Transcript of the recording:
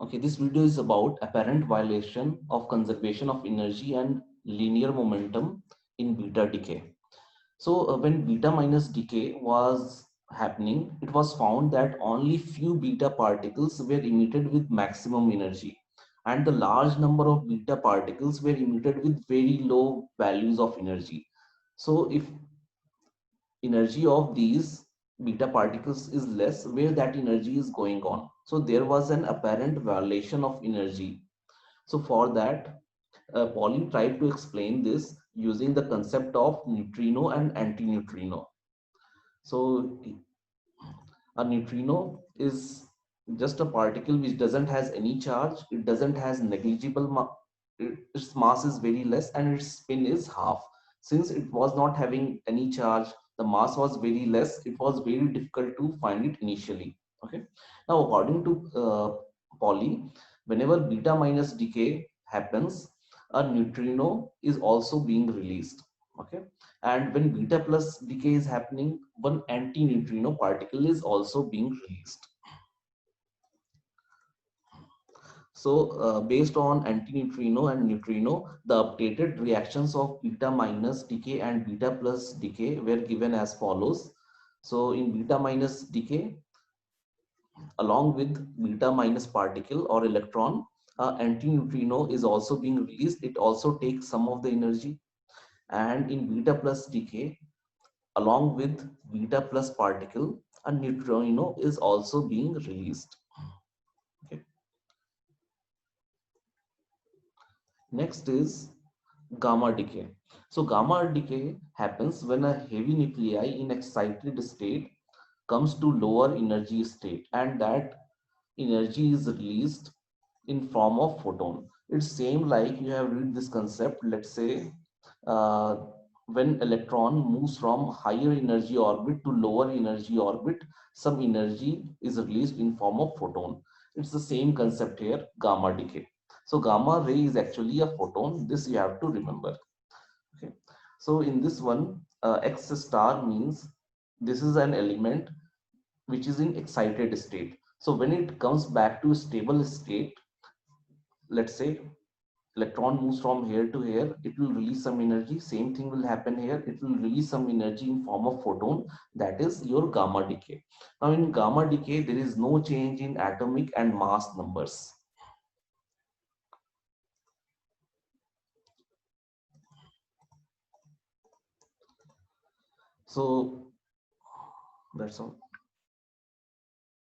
Okay, this video is about apparent violation of conservation of energy and linear momentum in beta decay. So when beta minus decay was happening, it was found that only few beta particles were emitted with maximum energy, and the large number of beta particles were emitted with very low values of energy. So if energy of these beta particles is less, where that energy is going on, so there was an apparent violation of energy. So for that, Pauling tried to explain this using the concept of neutrino and antineutrino. So a neutrino is just a particle which doesn't has any charge, it doesn't has negligible its mass is very less and its spin is half. Since it was not having any charge, the mass was very less, it was very difficult to find it initially. Okay, now according to Pauli, whenever beta minus decay happens, a neutrino is also being released. Okay, and when beta plus decay is happening, one anti-neutrino particle is also being released. So based on antineutrino and neutrino, the updated reactions of beta minus decay and beta plus decay were given as follows. So in beta minus decay, along with beta minus particle or electron, antineutrino is also being released. It also takes some of the energy. And in beta plus decay, along with beta plus particle, a neutrino is also being released. Okay. Next is gamma decay. So gamma decay happens when a heavy nuclei in excited state comes to lower energy state, and that energy is released in form of photon. It's same like you have read this concept. Let's say uh, when electron moves from higher energy orbit to lower energy orbit, some energy is released in form of photon. It's the same concept here, gamma decay. So gamma ray is actually a photon. This you have to remember. Okay. So in this one, X star means this is an element which is in excited state. So when it comes back to stable state, let's say electron moves from here to here, it will release some energy. Same thing will happen here. It will release some energy in form of photon. That is your gamma decay. Now in gamma decay, there is no change in atomic and mass numbers. So that's all.